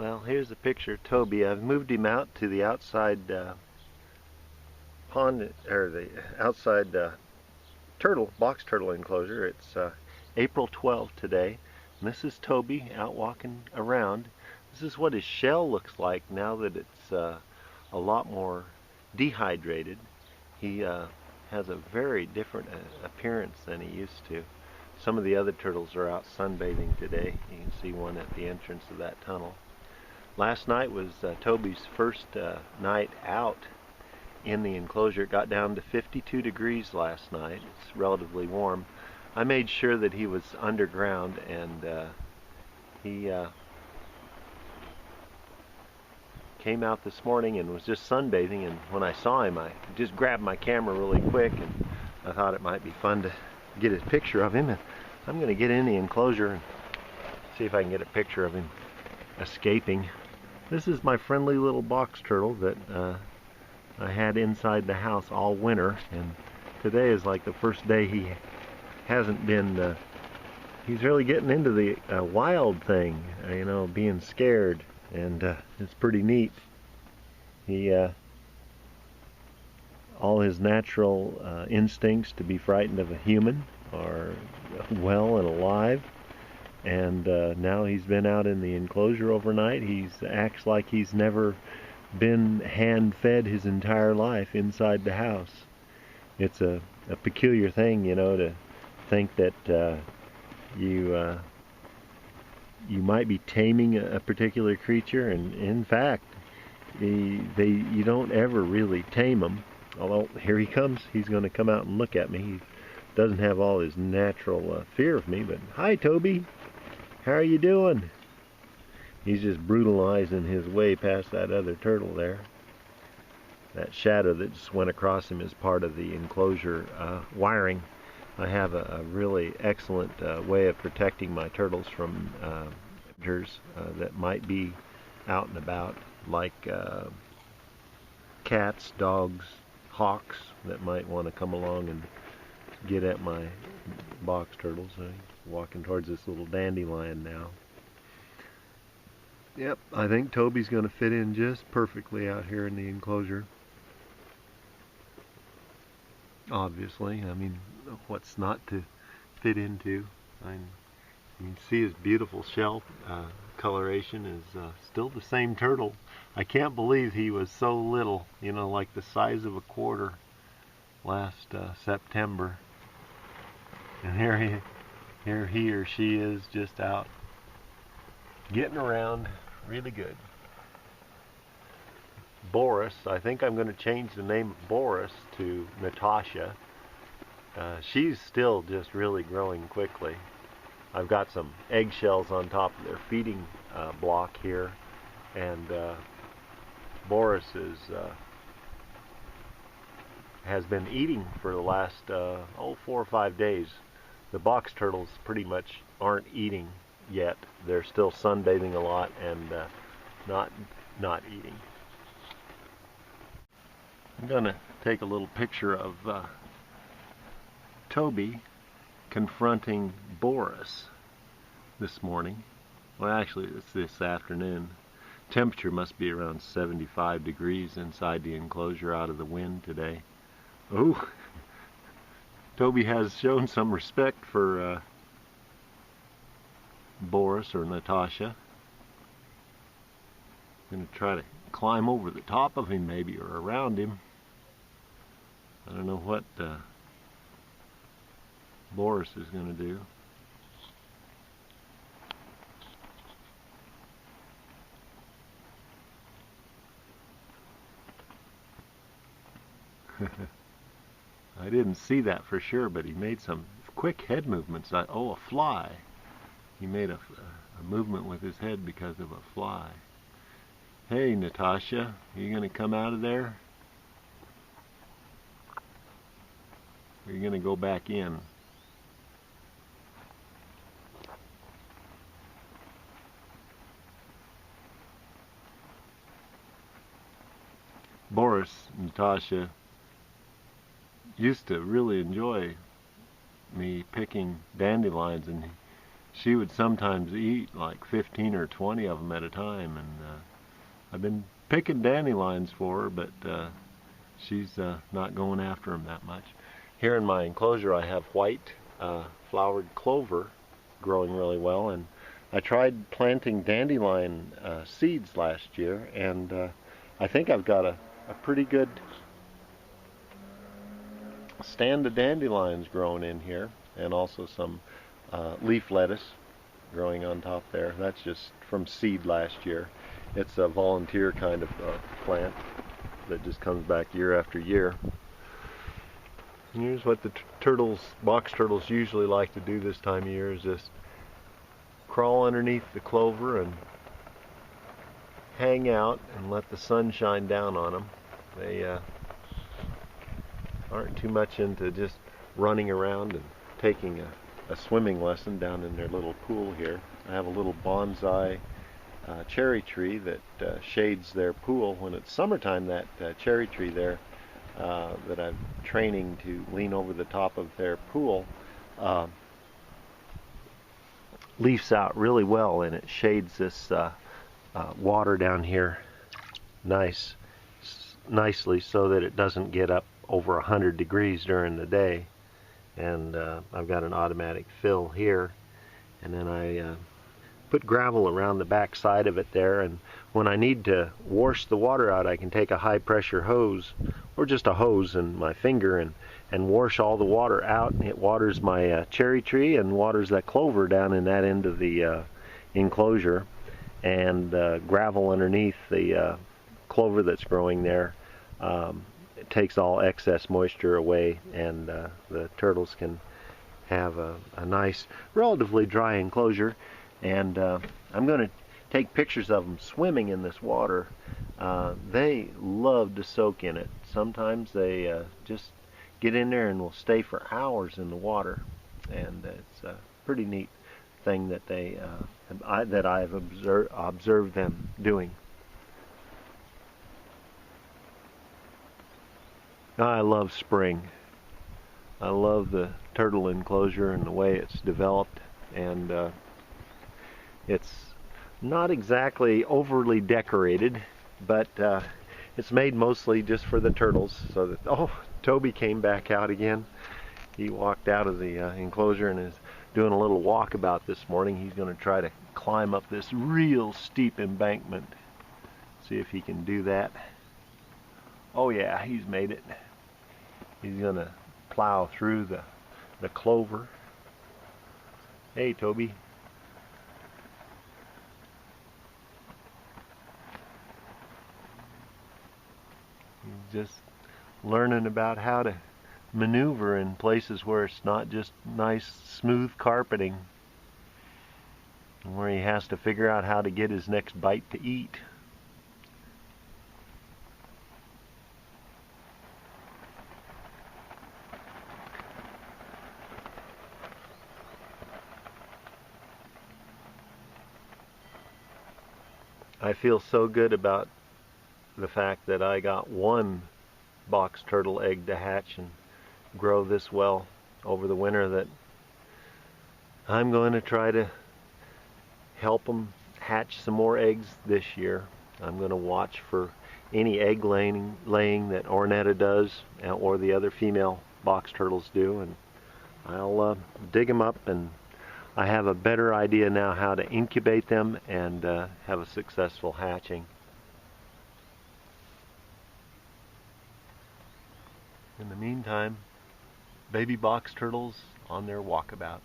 Well, here's a picture of Toby. I've moved him out to the outside pond, or the outside box turtle enclosure. It's April 12th today, and this is Toby out walking around. This is what his shell looks like now that it's a lot more dehydrated. He has a very different appearance than he used to. Some of the other turtles are out sunbathing today. You can see one at the entrance of that tunnel. Last night was Toby's first night out in the enclosure. It got down to 52 degrees last night. It's relatively warm. I made sure that he was underground, and he came out this morning and was just sunbathing, and when I saw him I just grabbed my camera really quick, and I thought it might be fun to get a picture of him. And I'm going to get in the enclosure and see if I can get a picture of him escaping. This is my friendly little box turtle that I had inside the house all winter, and today is like the first day he hasn't been he's really getting into the wild thing, you know, being scared, and it's pretty neat. He all his natural instincts to be frightened of a human are well and alive, and now he's been out in the enclosure overnight. He acts like he's never been hand-fed his entire life inside the house. It's a peculiar thing, you know, to think that you might be taming a particular creature, and in fact, you don't ever really tame them. Although, here he comes. He's going to come out and look at me. He doesn't have all his natural fear of me, but hi, Toby. How are you doing? He's just brutalizing his way past that other turtle there. That shadow that just went across him is part of the enclosure wiring. I have a really excellent way of protecting my turtles from predators that might be out and about, like cats, dogs, hawks that might want to come along and get at my box turtles. Walking towards this little dandelion now. Yep, I think Toby's going to fit in just perfectly out here in the enclosure. Obviously, I mean, what's not to fit into? You can see his beautiful shell coloration is still the same turtle. I can't believe he was so little, you know, like the size of a quarter last September. And here he or she is, just out getting around really good. Boris, I think I'm going to change the name of Boris to Natasha. She's still just really growing quickly. I've got some eggshells on top of their feeding block here, and Boris has been eating for the last 4 or 5 days. The box turtles pretty much aren't eating yet. They're still sunbathing a lot and not eating. I'm gonna take a little picture of Toby confronting Boris this morning. Well, actually, it's this afternoon. Temperature must be around 75 degrees inside the enclosure out of the wind today. Oh, Toby has shown some respect for Boris or Natasha. I'm going to try to climb over the top of him maybe, or around him. I don't know what Boris is going to do. I didn't see that for sure, but he made some quick head movements. Oh, a fly. He made a movement with his head because of a fly. Hey, Natasha, are you going to come out of there? Or are you going to go back in? Boris, Natasha, used to really enjoy me picking dandelions, and she would sometimes eat like 15 or 20 of them at a time, and I've been picking dandelions for her, but she's not going after them that much. Here in my enclosure I have white flowered clover growing really well, and I tried planting dandelion seeds last year, and I think I've got a pretty good stand of dandelions growing in here, and also some leaf lettuce growing on top there. That's just from seed last year. It's a volunteer kind of plant that just comes back year after year. And here's what the box turtles usually like to do this time of year, is just crawl underneath the clover and hang out and let the sun shine down on them. They aren't too much into just running around and taking a swimming lesson down in their little pool here. I have a little bonsai cherry tree that shades their pool. When it's summertime, that cherry tree there that I'm training to lean over the top of their pool leafs out really well, and it shades this water down here nicely, so that it doesn't get up over 100 degrees during the day. And I've got an automatic fill here, and then I put gravel around the back side of it there, and when I need to wash the water out, I can take a high pressure hose, or just a hose in my finger, and wash all the water out, and it waters my cherry tree and waters that clover down in that end of the enclosure, and gravel underneath the clover that's growing there. It takes all excess moisture away, and the turtles can have a nice, relatively dry enclosure. And I'm going to take pictures of them swimming in this water. They love to soak in it. Sometimes they just get in there and will stay for hours in the water, and it's a pretty neat thing that I've observed them doing. I love spring. I love the turtle enclosure and the way it's developed, and it's not exactly overly decorated, but it's made mostly just for the turtles. So that, oh, Toby came back out again. He walked out of the enclosure and is doing a little walkabout this morning. He's going to try to climb up this real steep embankment. See if he can do that. Oh yeah, he's made it. He's going to plow through the clover. Hey, Toby. He's just learning about how to maneuver in places where it's not just nice, smooth carpeting, and where he has to figure out how to get his next bite to eat. I feel so good about the fact that I got one box turtle egg to hatch and grow this well over the winter, that I'm going to try to help them hatch some more eggs this year. I'm going to watch for any egg laying that Ornetta does, or the other female box turtles do, and I'll dig them up, and I have a better idea now how to incubate them and have a successful hatching. In the meantime, baby box turtles on their walkabout.